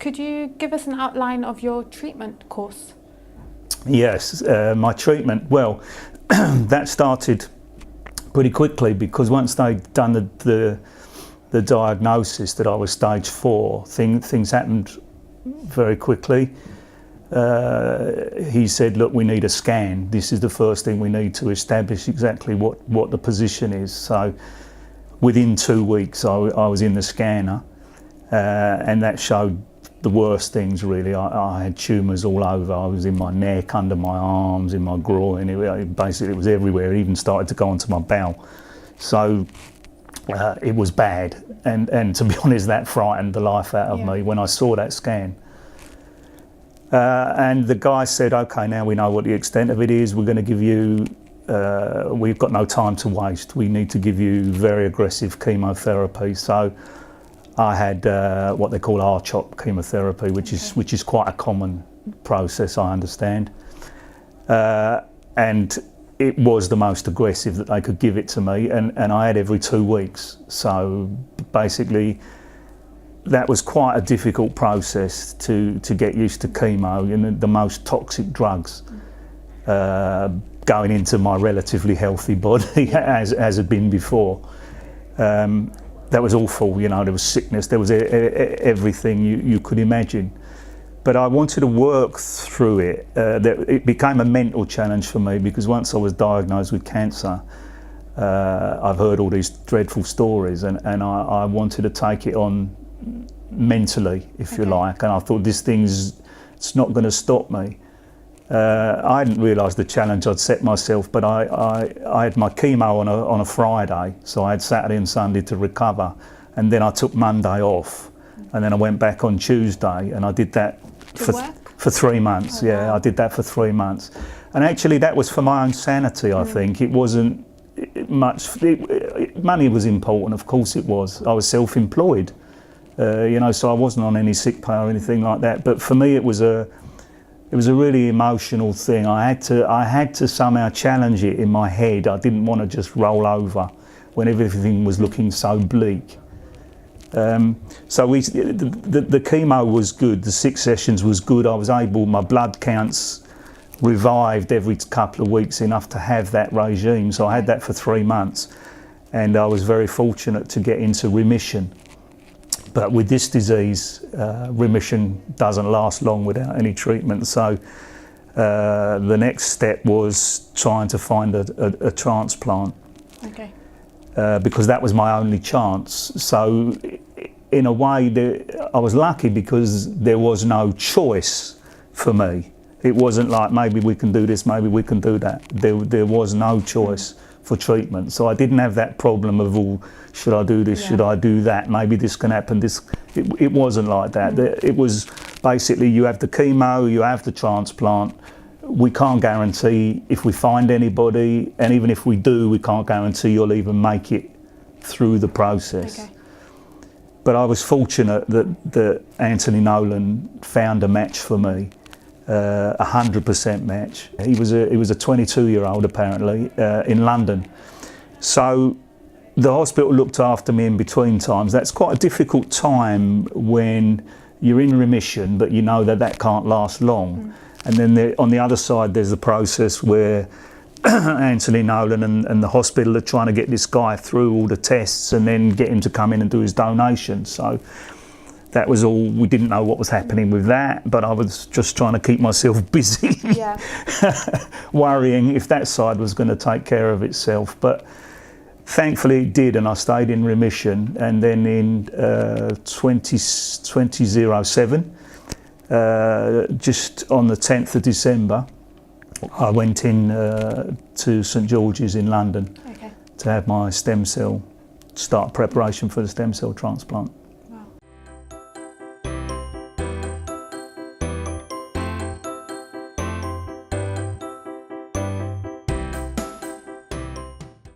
Could you give us an outline of your treatment course? Yes, my treatment, well, that started pretty quickly because once they'd done the diagnosis that I was stage 4, things happened very quickly. He said, look, we need a scan. This is the first thing we need to establish exactly what the position is. So within 2 weeks I was in the scanner, and that showed the worst things really. I had tumours all over. I was in my neck, under my arms, in my groin. Basically it was everywhere. It even started to go onto my bowel. So it was bad, and to be honest, that frightened the life out of me when I saw that scan. And the guy said, okay, now we know what the extent of it is. We're going to give you, we've got no time to waste. We need to give you very aggressive chemotherapy. So I had what they call R-CHOP chemotherapy, which is quite a common process, I understand. And it was the most aggressive that they could give it to me, and I had every 2 weeks. So basically, that was quite a difficult process to get used to chemo and the most toxic drugs going into my relatively healthy body as had been before. That was awful, you know, there was sickness, there was everything you could imagine. But I wanted to work through it. It became a mental challenge for me because once I was diagnosed with cancer, I've heard all these dreadful stories, and I wanted to take it on mentally, if you like, and I thought it's not going to stop me. I hadn't realised the challenge I'd set myself, but I had my chemo on a Friday, so I had Saturday and Sunday to recover, and then I took Monday off, and then I went back on Tuesday, and I did that for 3 months. Oh, yeah, wow. I did that for 3 months, and actually that was for my own sanity. I think it wasn't much. Money was important, of course it was. I was self-employed. You know, so I wasn't on any sick pay or anything like that. But for me, it was a really emotional thing. I had to somehow challenge it in my head. I didn't want to just roll over when everything was looking so bleak. So the chemo was good. The 6 sessions was good. I was able. My blood counts revived every couple of weeks enough to have that regime. So I had that for 3 months, and I was very fortunate to get into remission. But with this disease, remission doesn't last long without any treatment. So the next step was trying to find a transplant. Okay. Because that was my only chance. So in a way, I was lucky because there was no choice for me. It wasn't like maybe we can do this, maybe we can do that. There was no choice for treatment. So I didn't have that problem of, oh, should I do this, should I do that, maybe this can happen. It wasn't like that. It was basically, you have the chemo, you have the transplant. We can't guarantee if we find anybody, and even if we do, we can't guarantee you'll even make it through the process. Okay. But I was fortunate that Anthony Nolan found a match for me. 100% match. He was a 22-year-old apparently in London. So the hospital looked after me in between times. That's quite a difficult time when you're in remission, but you know that can't last long. And then on the other side, there's the process where Anthony Nolan and the hospital are trying to get this guy through all the tests and then get him to come in and do his donation. So that was all. We didn't know what was happening with that, but I was just trying to keep myself busy, worrying if that side was going to take care of itself. But thankfully it did, and I stayed in remission. And then in 2007, just on the 10th of December, I went in to St George's in London to have my stem cell, start preparation for the stem cell transplant.